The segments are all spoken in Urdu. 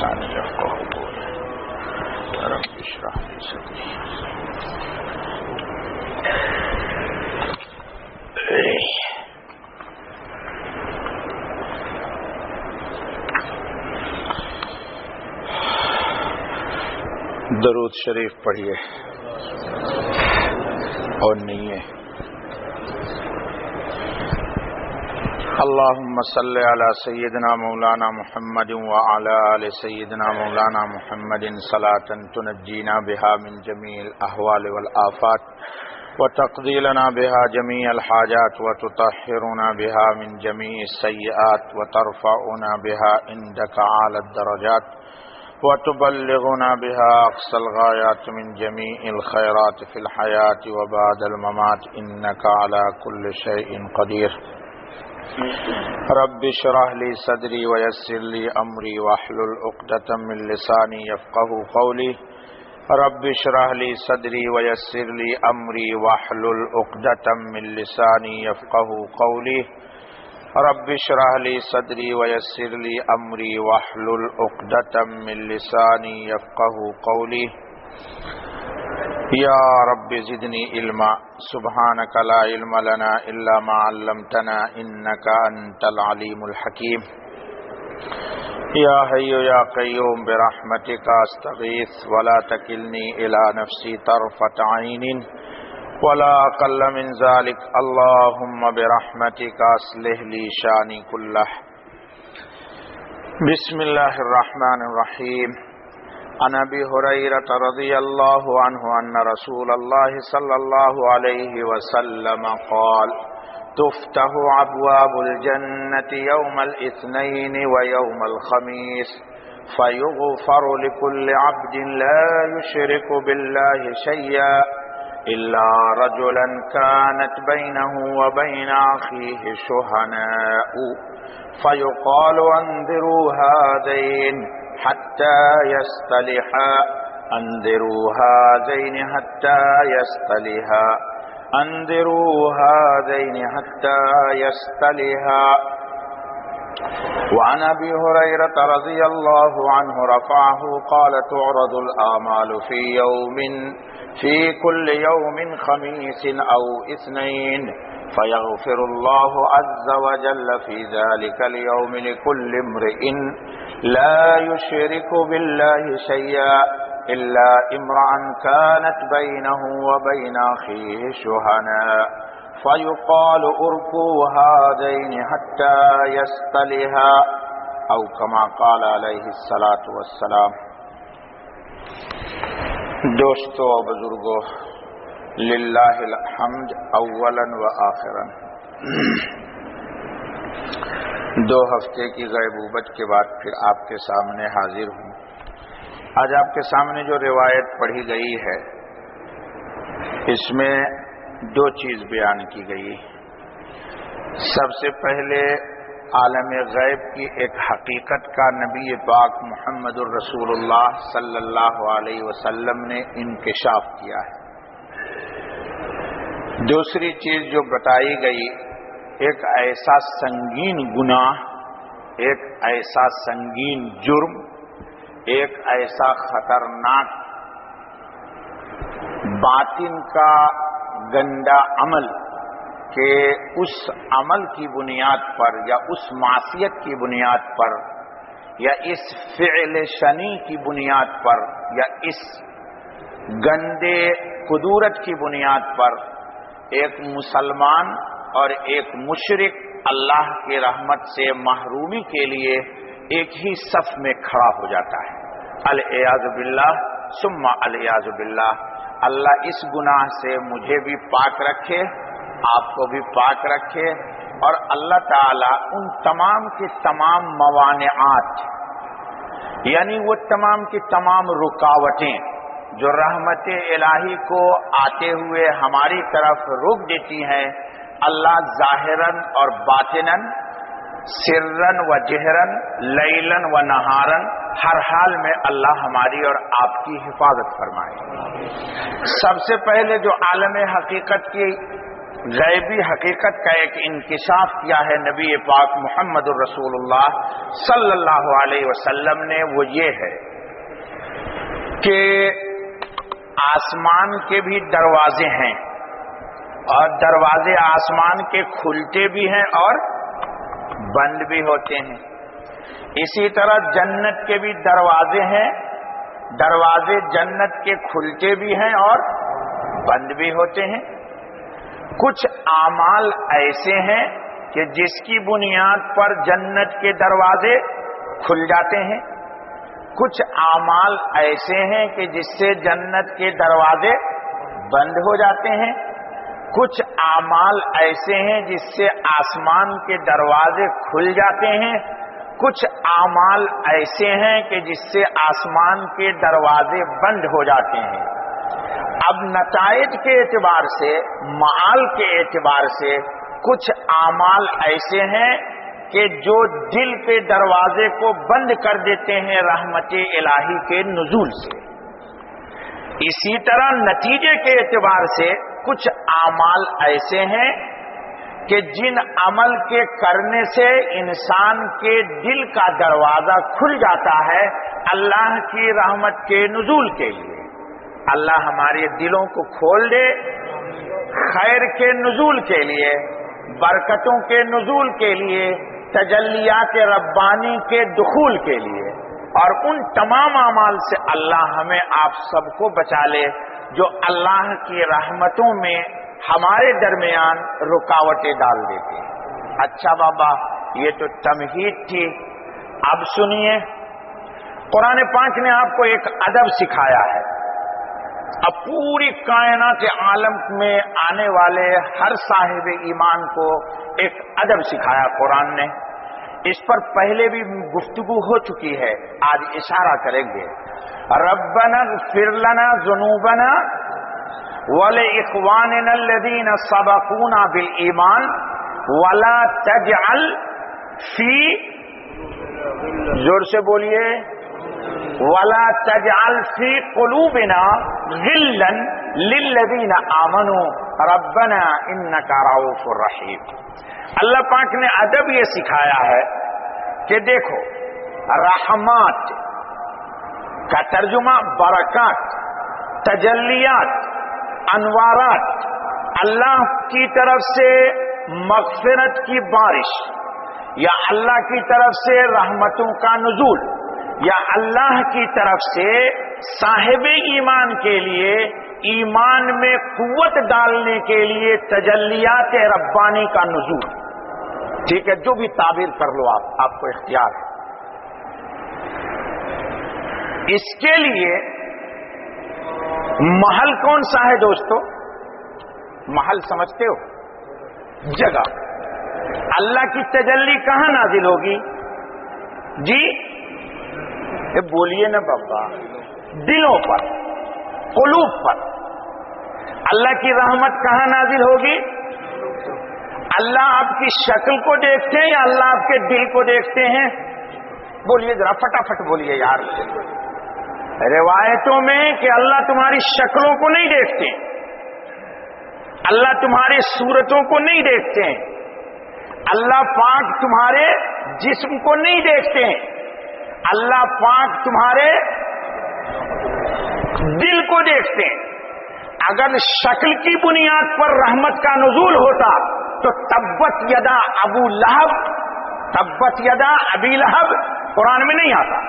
لساني يفقهوا قولي رب اشرح لي صدري درود شریف پڑھیے اور نیے اللهم صل على سيدنا مولانا محمد وعلى آل سيدنا مولانا محمد صلاة تنجينا بها من جميع الأهوال والآفات وتقضي لنا بها جميع الحاجات وتطهرنا بها من جميع السيئات وترفعنا بها عندك أعلى الدرجات وتبلغنا بها أقصى الغايات من جميع الخيرات في الحياة وبعد الممات إنك على كل شيء قدير رب اشرح لي صدري ويسر لي أمري واحلل عقدة من لساني يفقهوا قولي رب اشرح لي صدري ويسر لي أمري واحلل عقدة من لساني يفقهوا قولي رب اشرح لي صدري ويسر لي أمري واحلل عقدة من لساني يفقهوا قولي یا رب زدنی علما سبحانک لا علم لنا الا ما علمتنا انک انت العلیم الحکیم یا حی یا قیوم برحمتک استغیث ولا تکلنی الی نفسی طرفۃ عین ولا اقل من ذلك اللهم برحمتک اصلح لی شانی کلہ بسم اللہ الرحمن الرحیم عن ابي هريره رضي الله عنه ان رسول الله صلى الله عليه وسلم قال تفتح ابواب الجنه يوم الاثنين ويوم الخميس فيغفر لكل عبد لا يشرك بالله شيئا الا رجلا كانت بينه وبين اخيه شحناء فيقال انذروا هذين حتى يصطلحا انذروا هذين حتى يصطلحا انذروا هذين حتى يصطلحا وعن ابي هريره رضي الله عنه رفعه قال تعرض الاعمال في كل يوم خميس او اثنين فيغفر الله عز وجل في ذلك اليوم لكل امرئ لا يشرك بالله شيئا إلا امرأ كانت بينه وبين أخيه شحناء فيقال اركوا هذين حتى يصطلحا أو كما قال عليه الصلاة والسلام. دوستو و بزرگو، للہ الحمد اولا و آخرا. 2 ہفتے کی غیبوبت کے بعد پھر آپ کے سامنے حاضر ہوں. آج آپ کے سامنے جو روایت پڑھی گئی ہے اس میں 2 چیز بیان کی گئی. سب سے پہلے عالم غیب کی ایک حقیقت کا نبی پاک محمد الرسول اللہ صلی اللہ علیہ وسلم نے انکشاف کیا ہے. دوسری چیز جو بتائی گئی، ایک ایسا سنگین گناہ، ایک ایسا سنگین جرم، ایک ایسا خطرناک باطن کا گندا عمل کہ اس عمل کی بنیاد پر یا اس معصیت کی بنیاد پر یا اس فعل شنی کی بنیاد پر یا اس گندے قدورت کی بنیاد پر ایک مسلمان اور ایک مشرک اللہ کی رحمت سے محرومی کے لیے ایک ہی صف میں کھڑا ہو جاتا ہے. العیاذ باللہ ثم العیاذ باللہ. اللہ اس گناہ سے مجھے بھی پاک رکھے، آپ کو بھی پاک رکھے، اور اللہ تعالی ان تمام کے تمام موانعات، یعنی وہ تمام کی تمام رکاوٹیں جو رحمت الہی کو آتے ہوئے ہماری طرف روک دیتی ہیں، اللہ ظاہراً اور باطناً، سرن و جہرن، لیلن و نہارن، ہر حال میں اللہ ہماری اور آپ کی حفاظت فرمائے. سب سے پہلے جو عالم حقیقت کی غیبی حقیقت کا ایک انکشاف کیا ہے نبی پاک محمد الرسولullah صلی اللہ علیہ وسلم نے، وہ یہ ہے کہ آسمان کے بھی دروازے ہیں، اور دروازے آسمان کے کھلتے بھی ہیں اور بند بھی ہوتے ہیں۔ اسی طرح جنت کے بھی دروازے ہیں، دروازے جنت کے کھلتے بھی ہیں اور بند بھی ہوتے ہیں۔ کچھ اعمال ایسے ہیں کہ جس کی بنیاد پر جنت کے دروازے کھل جاتے ہیں، کچھ اعمال ایسے ہیں کہ جس سے جنت کے دروازے بند ہو جاتے ہیں، کچھ اعمال ایسے ہیں جس سے آسمان کے دروازے کھل جاتے ہیں، کچھ اعمال ایسے ہیں کہ جس سے آسمان کے دروازے بند ہو جاتے ہیں۔ اب نتائج کے اعتبار سے، معال کے اعتبار سے، کچھ اعمال ایسے ہیں کہ جو دل کے دروازے کو بند کر دیتے ہیں رحمت الہی کے نزول سے۔ اسی طرح نتیجے کے اعتبار سے کچھ اعمال ایسے ہیں کہ جن عمل کے کرنے سے انسان کے دل کا دروازہ کھل جاتا ہے اللہ کی رحمت کے نزول کے لیے۔ اللہ ہمارے دلوں کو کھول دے خیر کے نزول کے لیے، برکتوں کے نزول کے لیے، تجلیات ربانی کے دخول کے لیے، اور ان تمام اعمال سے اللہ ہمیں آپ سب کو بچا لے جو اللہ کی رحمتوں میں ہمارے درمیان رکاوٹیں ڈال دیتے ہیں۔ اچھا بابا، یہ تو تمہید تھی، اب سنیے، قرآن پاک نے آپ کو ایک ادب سکھایا ہے۔ اب پوری کائنات عالم میں آنے والے ہر صاحب ایمان کو ایک ادب سکھایا قرآن نے۔ اس پر پہلے بھی گفتگو ہو چکی ہے، آج اشارہ کریں گے۔ ربنا اغفر لنا ذنوبنا ولإخواننا الذين سبقونا بالإيمان ولا تجعل في، زور سے بولیے، ولا تجعل في قلوبنا غلا للذين آمنوا ربنا انك رؤوف رحیم۔ اللہ پاک نے ادب یہ سکھایا ہے کہ دیکھو، رحمات کا ترجمہ برکات، تجلیات، انوارات، اللہ کی طرف سے مغفرت کی بارش، یا اللہ کی طرف سے رحمتوں کا نزول، یا اللہ کی طرف سے صاحب ایمان کے لیے ایمان میں قوت ڈالنے کے لیے تجلیات ربانی کا نزول۔ ٹھیک ہے، جو بھی تعبیر کر لو آپ کو اختیار ہے۔ اس کے لیے محل کون سا ہے دوستو؟ محل سمجھتے ہو؟ جگہ۔ اللہ کی تجلی کہاں نازل ہوگی؟ جی بولیے نا بابا، دلوں پر، قلوب پر۔ اللہ کی رحمت کہاں نازل ہوگی؟ اللہ آپ کی شکل کو دیکھتے ہیں یا اللہ آپ کے دل کو دیکھتے ہیں؟ بولیے ذرا، فٹافٹ بولیے یار۔ روایتوں میں کہ اللہ تمہاری شکلوں کو نہیں دیکھتے، اللہ تمہاری صورتوں کو نہیں دیکھتے ہیں، اللہ پاک تمہارے جسم کو نہیں دیکھتے ہیں، اللہ پاک تمہارے دل کو دیکھتے ہیں۔ اگر شکل کی بنیاد پر رحمت کا نزول ہوتا تو تبت یدا ابو لہب، تبت یدا ابی لہب قرآن میں نہیں آتا،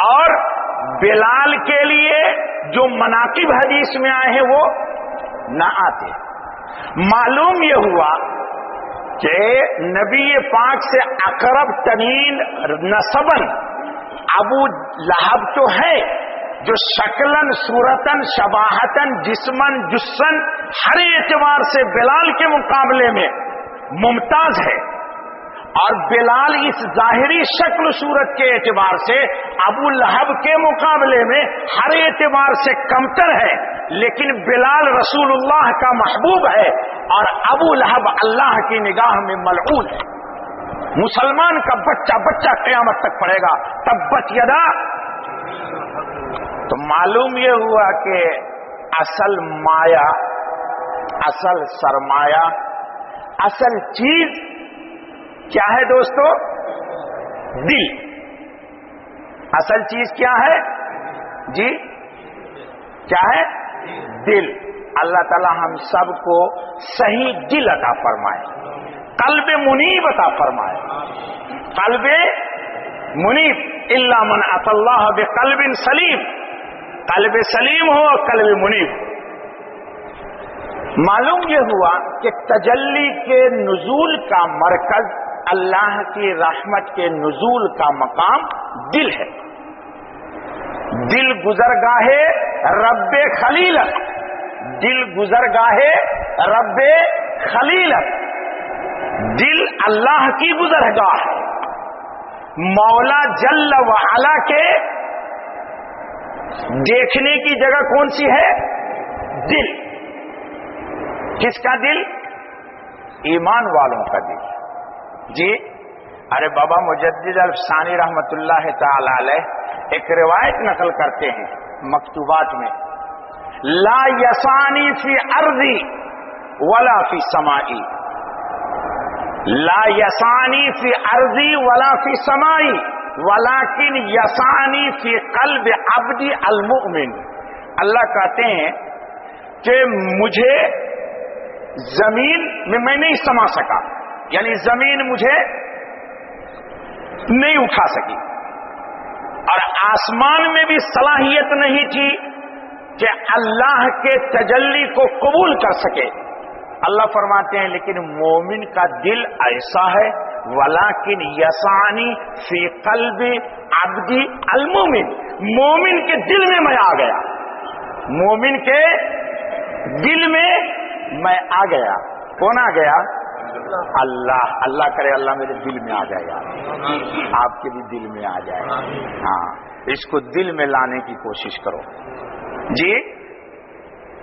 اور بلال کے لیے جو مناقب حدیث میں آئے ہیں وہ نہ آتے۔ معلوم یہ ہوا کہ نبی پاک سے اقرب ترین نسباً ابو لہب تو ہے، جو شکلن، صورتن، شباہتن، جسمن، جسن ہر اعتبار سے بلال کے مقابلے میں ممتاز ہے، اور بلال اس ظاہری شکل صورت کے اعتبار سے ابو لہب کے مقابلے میں ہر اعتبار سے کمتر ہے، لیکن بلال رسول اللہ کا محبوب ہے اور ابو لہب اللہ کی نگاہ میں ملعون ہے۔ مسلمان کا بچہ بچہ قیامت تک پڑھے گا تبت یدا۔ تو معلوم یہ ہوا کہ اصل مایا اصل سرمایہ، اصل چیز کیا ہے دوستو؟ دل۔ اصل چیز کیا ہے جی؟ کیا ہے؟ دل۔ اللہ تعالی ہم سب کو صحیح دل عطا فرمائے، قلب منیب عطا فرمائے، قلب منیب۔ الا من اتى الله بقلب سلیم، قلب سلیم ہو اور قلب منیب۔ معلوم یہ ہوا کہ تجلی کے نزول کا مرکز، اللہ کی رحمت کے نزول کا مقام دل ہے۔ دل گزرگاہ رب خلیلت، دل گزرگاہ رب خلیلت، دل اللہ کی گزرگاہ ہے۔ مولا جل وعلا کے دیکھنے کی جگہ کون سی ہے؟ دل۔ کس کا دل؟ ایمان والوں کا دل۔ جی ارے بابا مجدد الفسانی رحمت اللہ تعالی علیہ ایک روایت نقل کرتے ہیں مکتوبات میں، لا یسانی فی ارضی ولا فی سمائی، لا یسانی فی ارضی ولا فی سمائی ولیکن یسانی فی قلب عبدی المؤمن۔ اللہ کہتے ہیں کہ مجھے زمین میں نہیں سما سکا، یعنی زمین مجھے نہیں اٹھا سکی، اور آسمان میں بھی صلاحیت نہیں تھی کہ اللہ کے تجلی کو قبول کر سکے۔ اللہ فرماتے ہیں لیکن مومن کا دل ایسا ہے، ولیکن یسانی فی قلب عبدی المؤمن، مومن کے دل میں میں آ گیا، مومن کے دل میں میں آ گیا۔ کون آ گیا؟ اللہ۔ اللہ کرے اللہ میرے دل میں آ جائے گا، آپ کے بھی دل میں آ جائے گا۔ ہاں، اس کو دل میں لانے کی کوشش کرو جی،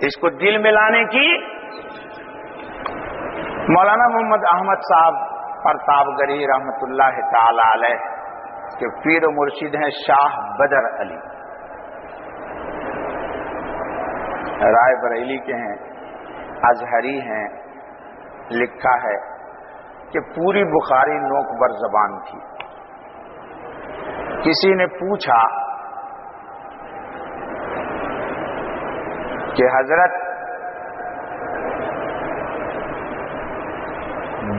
اس کو دل میں لانے کی۔ مولانا محمد احمد صاحب پرتاب گری رحمت اللہ تعالی علیہ کے پیر و مرشد ہیں شاہ بدر علی، رائے بریلی کے ہیں، ازہری ہیں۔ لکھا ہے کہ پوری بخاری نوک بر زبان تھی۔ کسی نے پوچھا کہ حضرت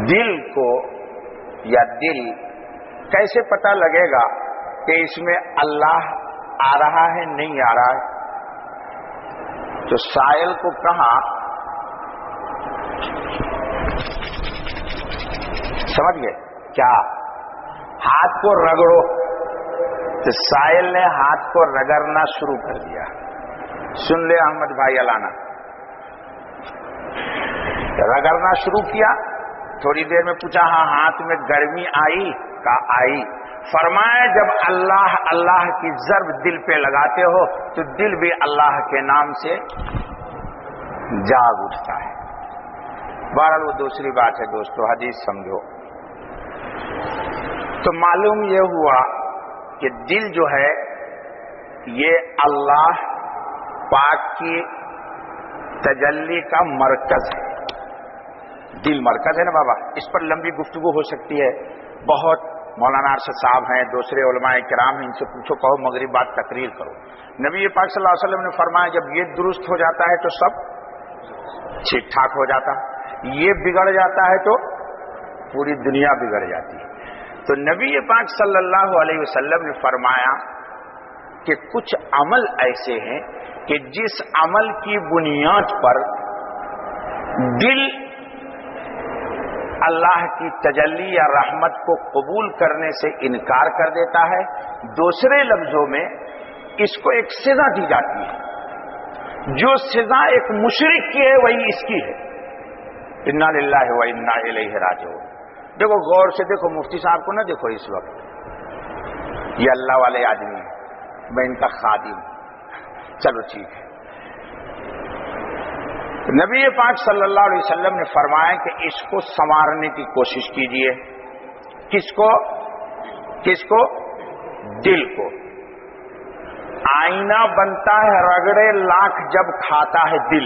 دل کو یا دل کیسے پتہ لگے گا کہ اس میں اللہ آ رہا ہے نہیں آ رہا ہے؟ تو سائل کو کہا، سمجھ گئے کیا؟ ہاتھ کو رگڑو۔ تو سائل نے ہاتھ کو رگڑنا شروع کر دیا۔ سن لے احمد بھائی علانہ، رگڑنا شروع کیا۔ تھوڑی دیر میں پوچھا ہاں ہاتھ میں گرمی آئی؟ کہا آئی۔ فرمایا جب اللہ اللہ کی ضرب دل پہ لگاتے ہو تو دل بھی اللہ کے نام سے جاگ اٹھتا ہے۔ بہرحال وہ دوسری بات ہے دوستو، حدیث سمجھو۔ تو معلوم یہ ہوا کہ دل جو ہے یہ اللہ پاک کی تجلی کا مرکز ہے۔ دل مرکز ہے نا بابا، اس پر لمبی گفتگو ہو سکتی ہے بہت۔ مولانا ارشد صاحب ہیں، دوسرے علماء کرام ہیں، ان سے پوچھو کہو مغرب بعد تقریر کرو۔ نبی پاک صلی اللہ علیہ وسلم نے فرمایا جب یہ درست ہو جاتا ہے تو سب ٹھیک ٹھاک ہو جاتا، یہ بگڑ جاتا ہے تو پوری دنیا بگڑ جاتی ہے۔ تو نبی پاک صلی اللہ علیہ وسلم نے فرمایا کہ کچھ عمل ایسے ہیں کہ جس عمل کی بنیاد پر دل اللہ کی تجلی یا رحمت کو قبول کرنے سے انکار کر دیتا ہے، دوسرے لفظوں میں اس کو ایک سزا دی جاتی ہے۔ جو سزا ایک مشرک کی ہے وہی اس کی ہے۔ انا للہ و انا الیہ راجعون۔ دیکھو غور سے دیکھو، مفتی صاحب کو نہ دیکھو اس وقت، یہ اللہ والے آدمی ہیں، میں ان کا خادم ہوں۔ چلو ٹھیک ہے۔ نبی پاک صلی اللہ علیہ وسلم نے فرمایا کہ اس کو سنوارنے کی کوشش کیجئے۔ کس کو؟ کس کو؟ دل کو۔ آئینہ بنتا ہے رگڑے لاکھ جب کھاتا ہے دل۔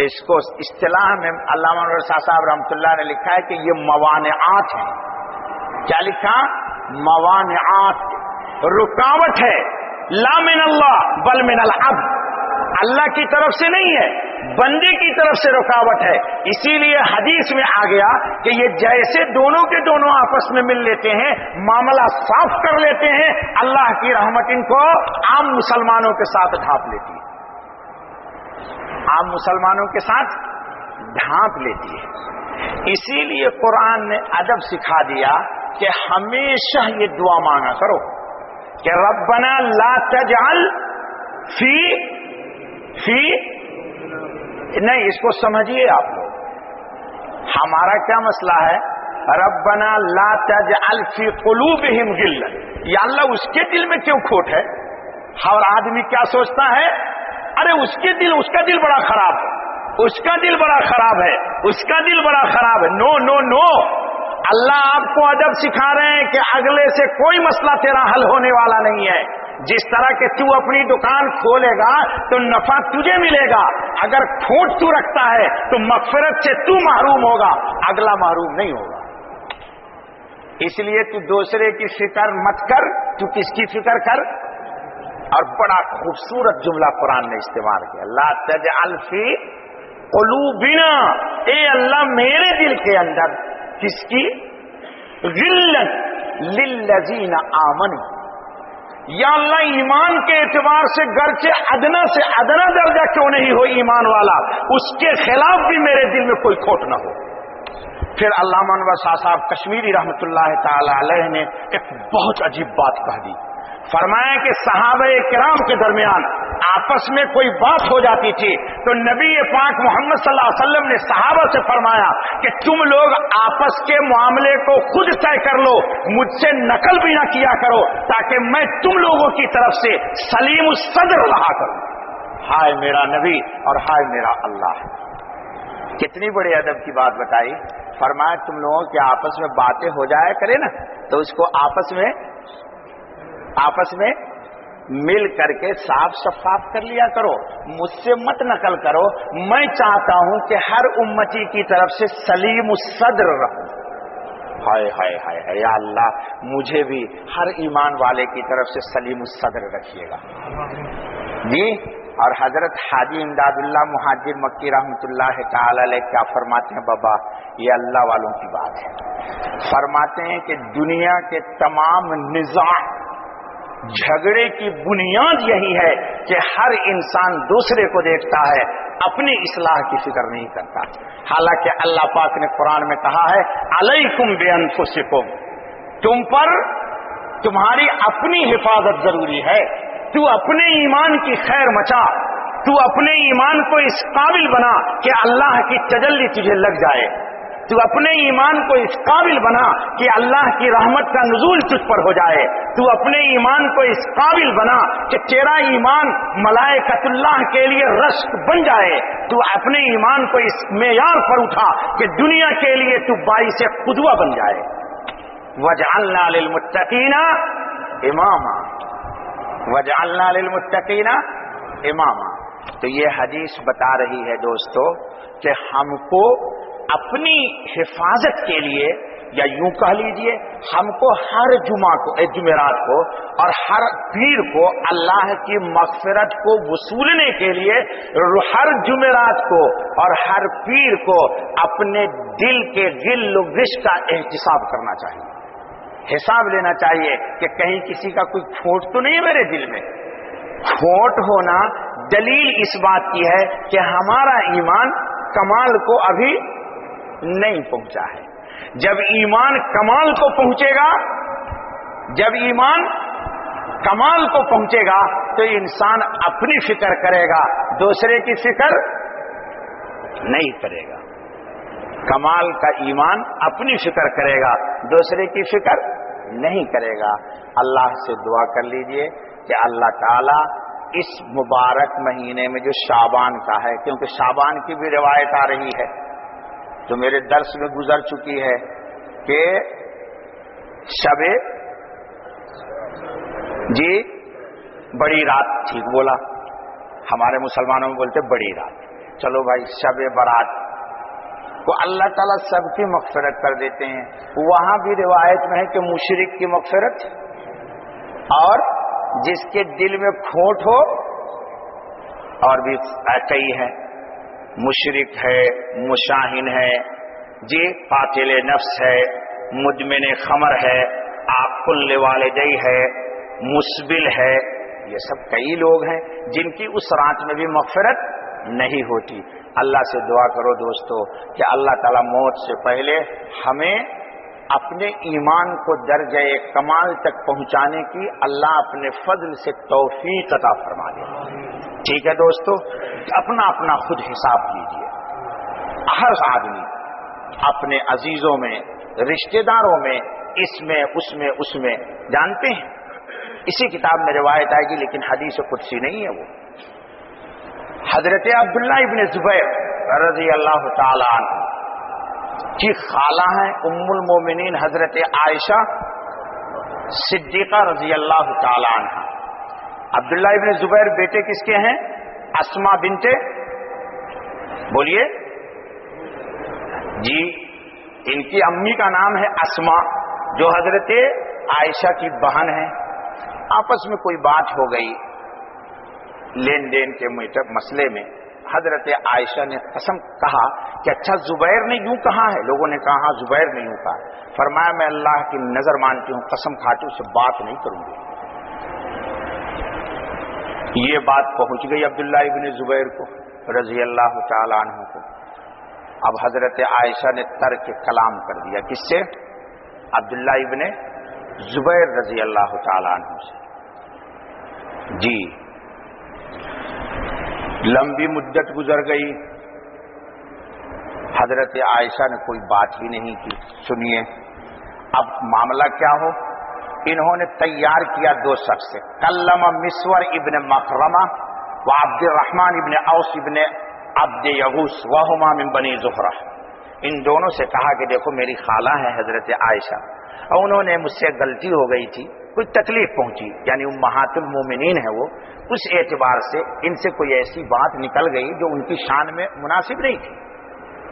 اس کو اصطلاح میں علامہ رضا صاحب رحمۃ اللہ نے لکھا ہے کہ یہ موانعات ہیں. کیا لکھا؟ موانعات، رکاوٹ ہے. لا من اللہ بل من العبد، اللہ کی طرف سے نہیں ہے، بندے کی طرف سے رکاوٹ ہے. اسی لیے حدیث میں آ گیا کہ یہ جیسے دونوں کے دونوں آپس میں مل لیتے ہیں، معاملہ صاف کر لیتے ہیں، اللہ کی رحمت ان کو عام مسلمانوں کے ساتھ ڈھانپ لیتی ہے، عام مسلمانوں کے ساتھ ڈھانپ لیتی ہے. اسی لیے قرآن نے ادب سکھا دیا کہ ہمیشہ یہ دعا مانگا کرو کہ ربنا لا تجعل فی نہیں، اس کو سمجھیے آپ لوگ، ہمارا کیا مسئلہ ہے؟ ربنا لا تجعل فی قلوبہم غلا، یا اللہ اس کے دل میں کیوں کھوٹ ہے؟ ہر آدمی کیا سوچتا ہے؟ ارے اس کا دل بڑا خراب ہے، اس کا دل بڑا خراب ہے، اس کا دل بڑا خراب ہے. نو نو نو، اللہ آپ کو ادب سکھا رہے ہیں کہ اگلے سے کوئی مسئلہ تیرا حل ہونے والا نہیں ہے. جس طرح کہ تو اپنی دکان کھولے گا تو نفع تجھے ملے گا، اگر کھوٹ تو رکھتا ہے تو مغفرت سے تو محروم ہوگا، اگلا محروم نہیں ہوگا. اس لیے تو دوسرے کی فکر مت کر، تو کس کی فکر کر. اور بڑا خوبصورت جملہ قرآن نے استعمال کیا، لا تجعل فی قلوبنا، اے اللہ میرے دل کے اندر کس کی؟ غلن للذین آمنوا، یا اللہ ایمان کے اعتبار سے گرچہ ادنا سے ادنا درجہ کیوں نہیں ہو ایمان والا، اس کے خلاف بھی میرے دل میں کوئی کھوٹ نہ ہو. پھر علامہ انور شاہ صاحب کشمیری رحمۃ اللہ تعالی علیہ نے ایک بہت عجیب بات کہہ دی. فرمایا کہ صحابہ کرام کے درمیان آپس میں کوئی بات ہو جاتی تھی تو نبی پاک محمد صلی اللہ علیہ وسلم نے صحابہ سے فرمایا کہ تم لوگ آپس کے معاملے کو خود طے کر لو، مجھ سے نقل بھی نہ کیا کرو، تاکہ میں تم لوگوں کی طرف سے سلیم الصدر رہا کروں. ہائے میرا نبی اور ہائے میرا اللہ، کتنی بڑی ادب کی بات بتائی. فرمایا تم لوگوں کے آپس میں باتیں ہو جایا کرے نا تو اس کو آپس میں مل کر کے صاف شفاف کر لیا کرو، مجھ سے مت نقل کرو. میں چاہتا ہوں کہ ہر امتی کی طرف سے سلیم الصدر رہوں. ہائے ہائے ہائے ہائے، یا اللہ مجھے بھی ہر ایمان والے کی طرف سے سلیم الصدر رکھیے گا جی. اور حضرت حاجی امداد اللہ مہاجر مکی رحمۃ اللہ تعالی علیہ کیا فرماتے ہیں بابا؟ یہ اللہ والوں کی بات ہے. فرماتے ہیں کہ دنیا کے تمام نظام جھگڑے کی بنیاد یہی ہے کہ ہر انسان دوسرے کو دیکھتا ہے، اپنی اصلاح کی فکر نہیں کرتا. حالانکہ اللہ پاک نے قرآن میں کہا ہے علیکم بانفسکم، تم پر تمہاری اپنی حفاظت ضروری ہے. تو اپنے ایمان کی خیر مچا، تو اپنے ایمان کو اس قابل بنا کہ اللہ کی تجلی تجھے لگ جائے. تو اپنے ایمان کو اس قابل بنا کہ اللہ کی رحمت کا نزول تجھ پر ہو جائے. تو اپنے ایمان کو اس قابل بنا کہ تیرا ایمان ملائکۃ اللہ کے لیے رشک بن جائے. تو اپنے ایمان کو اس معیار پر اٹھا کہ دنیا کے لیے تو باعث قدوہ بن جائے. وجعلنا للمتقین اماما، وجعلنا للمتقین اماما. تو یہ حدیث بتا رہی ہے دوستو کہ ہم کو اپنی حفاظت کے لیے، یا یوں کہہ لیجئے ہم کو ہر جمعرات کو اور ہر پیر کو اللہ کی مغفرت کو وصولنے کے لیے ہر جمعرات کو اور ہر پیر کو اپنے دل کے غل و غش کا احتساب کرنا چاہیے، حساب لینا چاہیے کہ کہیں کسی کا کوئی کھوٹ تو نہیں ہے میرے دل میں. کھوٹ ہونا دلیل اس بات کی ہے کہ ہمارا ایمان کمال کو ابھی نہیں پہنچا ہے. جب ایمان کمال کو پہنچے گا، جب ایمان کمال کو پہنچے گا تو انسان اپنی فکر کرے گا، دوسرے کی فکر نہیں کرے گا. کمال کا ایمان اپنی فکر کرے گا، دوسرے کی فکر نہیں کرے گا. اللہ سے دعا کر لیجئے کہ اللہ تعالی اس مبارک مہینے میں جو شعبان کا ہے، کیونکہ شعبان کی بھی روایت آ رہی ہے جو میرے درس میں گزر چکی ہے کہ شب جی بڑی رات، ٹھیک بولا، ہمارے مسلمانوں میں بولتے بڑی رات. چلو بھائی شب برات کو اللہ تعالیٰ سب کی مغفرت کر دیتے ہیں. وہاں بھی روایت میں ہے کہ مشرک کی مغفرت اور جس کے دل میں کھوٹ ہو، اور بھی کئی ہیں، مشرک ہے، مشاہن ہے، جی قاتل نفس ہے، مدمن خمر ہے، عاقل والدی ہے، مسبل ہے، یہ سب کئی لوگ ہیں جن کی اس رات میں بھی مغفرت نہیں ہوتی. اللہ سے دعا کرو دوستو کہ اللہ تعالیٰ موت سے پہلے ہمیں اپنے ایمان کو درجہ کمال تک پہنچانے کی اللہ اپنے فضل سے توفیق عطا فرما دے. ٹھیک ہے دوستو، اپنا اپنا خود حساب لیجئے. ہر آدمی اپنے عزیزوں میں، رشتہ داروں میں، اس میں جانتے ہیں. اسی کتاب میں روایت آئے گی لیکن حدیث قدسی نہیں ہے. وہ حضرت عبداللہ ابن زبیر رضی اللہ تعالی عنہ کی خالہ ہیں ام المومنین حضرت عائشہ صدیقہ رضی اللہ تعالی عنہ. عبداللہ ابن زبیر بیٹے کس کے ہیں؟ اسما بنت، بولیے جی، ان کی امی کا نام ہے اسما، جو حضرت عائشہ کی بہن ہے. آپس میں کوئی بات ہو گئی لین دین کے مسئلے میں. حضرت عائشہ نے قسم کہا کہ اچھا زبیر نے یوں کہا ہے. لوگوں نے کہا ہاں زبیر نے یوں کہا. فرمایا میں اللہ کی نظر مانتی ہوں، قسم کھاتی ہوں، اس سے بات نہیں کروں گی. یہ بات پہنچ گئی عبداللہ ابن زبیر کو رضی اللہ تعالی عنہ کو. اب حضرت عائشہ نے ترک کلام کر دیا. کس سے؟ عبداللہ ابن زبیر رضی اللہ تعالی عنہ سے. جی لمبی مدت گزر گئی، حضرت عائشہ نے کوئی بات ہی نہیں کی. سنیے اب معاملہ کیا ہو. انہوں نے تیار کیا دو شخص سے، کلم مسور ابن مخرمہ و عبد الرحمن ابن اوس ابن عبد یغوس وہما من بنی زہرہ. ان دونوں سے کہا کہ دیکھو میری خالہ ہے حضرت عائشہ، اور انہوں نے مجھ سے غلطی ہو گئی تھی، کوئی تکلیف پہنچی، یعنی امہات المومنین ہے وہ، اس اعتبار سے ان سے کوئی ایسی بات نکل گئی جو ان کی شان میں مناسب نہیں تھی.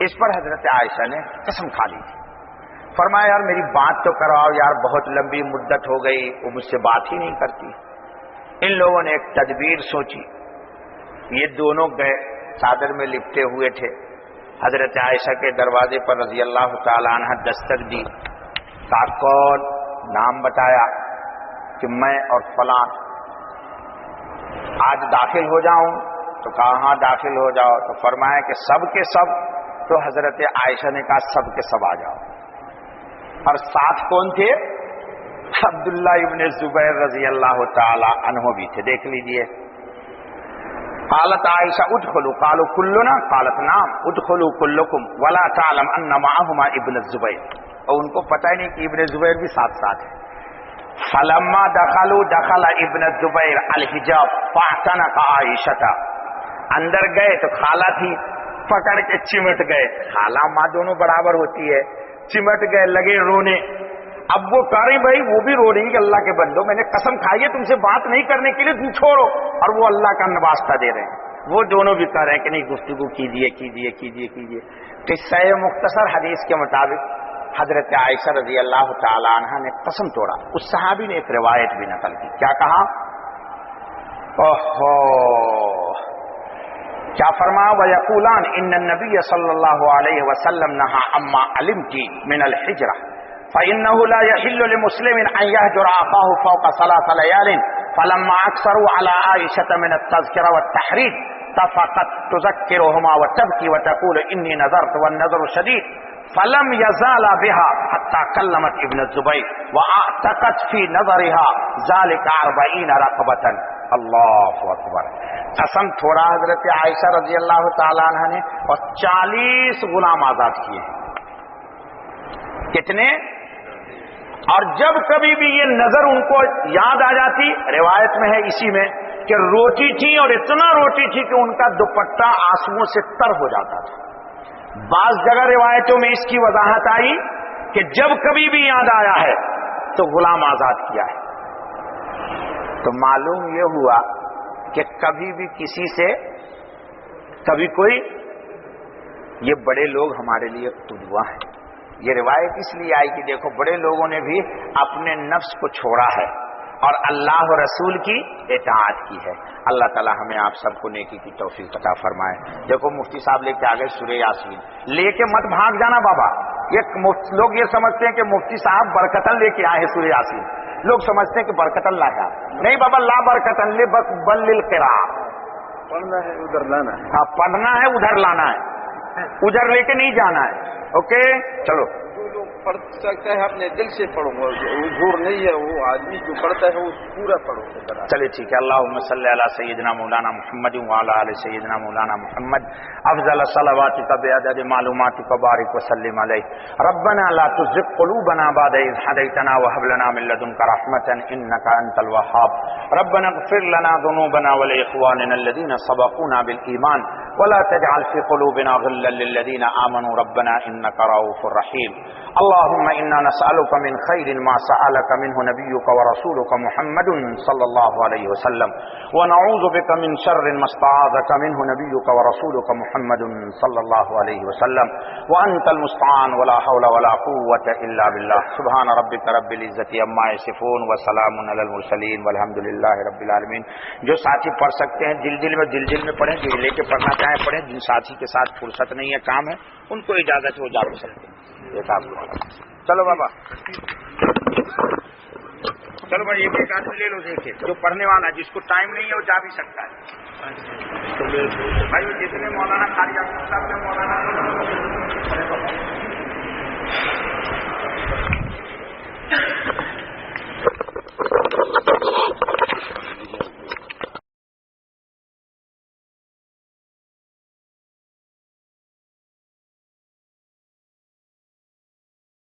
اس پر حضرت عائشہ نے قسم کھا لی تھی. فرمایا یار میری بات تو کرواؤ یار، بہت لمبی مدت ہو گئی، وہ مجھ سے بات ہی نہیں کرتی. ان لوگوں نے ایک تدبیر سوچی. یہ دونوں گئے، چادر میں لپٹے ہوئے تھے. حضرت عائشہ کے دروازے پر رضی اللہ تعالی عنہ دستک دی. کہا کون؟ نام بتایا کہ میں اور فلاں. آج داخل ہو جاؤں؟ تو کہا ہاں داخل ہو جاؤ. تو فرمایا کہ سب کے سب؟ تو حضرت عائشہ نے کہا سب کے سب آ جاؤ. اور ساتھ کون تھے؟ عبداللہ ابن زبیر رضی اللہ تعالی عنہ بھی تھے. دیکھ لیجئے. قالت عائشہ ادخلوا قالوا كلنا قالت نعم ادخلوا كلكم ولا تعلم ان معهما ابن الزبیر. اور ان کو پتہ ہی نہیں کہ ابن زبیر بھی ساتھ ساتھ ہے. فلما دخلوا دخل ابن الزبیر الحجاب فاعتنق عائشہ. اندر گئے تو خالہ تھی، پکڑ کے چمٹ گئے. خالہ ماں دونوں برابر ہوتی ہے. چمٹ گئے، لگے رونے. اب وہ کہہ رہی بھائی، وہ بھی رو رہی کہ اللہ کے بندو میں نے قسم کھائی ہے تم سے بات نہیں کرنے کے لیے، تم چھوڑو. اور وہ اللہ کا نواسطہ دے رہے ہیں. وہ دونوں بھی کہہ رہے ہیں کہ نہیں گفتگو کیجیے کیجیے کیجیے کیجیے. قصہ مختصر حدیث کے مطابق حضرت عائشہ رضی اللہ تعالی عنہ نے قسم توڑا. اس صحابی نے ایک روایت بھی نقل کی. کیا کہا؟ کیا فرمایا؟ وَيَقُولَانِ إِنَّ النَّبِيَّ صلی اللہ علیہ وسلم نہا اما علمتی من الحجرہ فإنه لا يحل لمسلم أن يهجر أخاه فوق 3 ليال فلما أكثروا على عائشة من التذكرة والتحريض فقد تذكرهما وتبكي وتقول إني نذرت والنذر شديد فلم يزال بها حتى كلمت ابن الزبير وأعتقت في نظرها ذلك 40 رقبة. اللہ اکبر. قسم تھوڑا حضرت عائشہ رضی اللہ تعالی عنہ نے، اور 40 غلام آزاد کیے ہیں. کتنے؟ اور جب کبھی بھی یہ نظر ان کو یاد آ جاتی، روایت میں ہے اسی میں کہ روتی تھی اور اتنا روتی تھی کہ ان کا دوپٹہ آنسوؤں سے تر ہو جاتا تھا. بعض جگہ روایتوں میں اس کی وضاحت آئی کہ جب کبھی بھی یاد آیا ہے تو غلام آزاد کیا ہے. تو معلوم یہ ہوا کہ کبھی بھی کسی سے کبھی کوئی یہ بڑے لوگ ہمارے لیے قدوہ ہیں. یہ روایت اس لیے آئی کہ دیکھو بڑے لوگوں نے بھی اپنے نفس کو چھوڑا ہے اور اللہ و رسول کی اطاعت کی ہے. اللہ تعالی ہمیں آپ سب کو نیکی کی توفیق عطا فرمائے. دیکھو مفتی صاحب لے کے آ گئے سورہ یاسین. لے کے مت بھاگ جانا بابا. لوگ یہ سمجھتے ہیں کہ مفتی صاحب برکتن لے کے آئے ہیں سورہ یاسین. لوگ سمجھتے ہیں کہ برکتن لایا. نہیں بابا، لا برکتن لے بل للقراء. پڑھنا ہے ادھر لانا ہے. ہاں پڑھنا ہے ادھر لانا ہے، ادھر لے کے نہیں جانا ہے. اوکے چلو. جو لوگ پڑھ سکتا ہے اپنے دل سے پڑھو، حضور نہیں ہے وہ آدمی جو پڑھتا ہے وہ پورا پڑھو. چلے ٹھیک ہے. اللہم صلی علی سیدنا مولانا محمد وعلی آل سیدنا مولانا محمد. افضل الصلوات بعدد معلوماتک وبارک وسلم علیہ. ربنا لا تزغ قلوبنا بعد اذ هدیتنا وهب لنا من لدنک رحمة انک انت الوهاب. ربنا اغفر لنا ذنوبنا ولاخواننا الذين سبقونا بالایمان ولا تجعل في قلوبنا غلا للذين آمنوا ربنا إنك رؤوف رحيم. اللهم إنا نسألك من خير ما سألك منه نبيك ورسولك محمد صلى الله عليه وسلم ونعوذ بك من شر ما استعاذك منه نبيك ورسولك محمد صلى الله عليه وسلم وأنت المستعان ولا حول ولا قوة إلا بالله. سبحان ربك رب العزة عما يصفون وسلام على المرسلين والحمد لله رب العالمين. جو ساتھی پڑھ سکتے ہیں دل میں پڑھیں، جو لے کے پڑھنا چاہیں پڑھیں. جن ساتھی کے ساتھ فرصت نہیں ہے، کام ہے، ان کو اجازت ہو جا سکتے ہیں. چلو بابا، چلو بھائی ایک آدمی لے لو. دیکھے جو پڑھنے والا جس کو ٹائم نہیں ہے وہ جا بھی سکتا ہے. بھائی جتنے مولانا خالی مولانا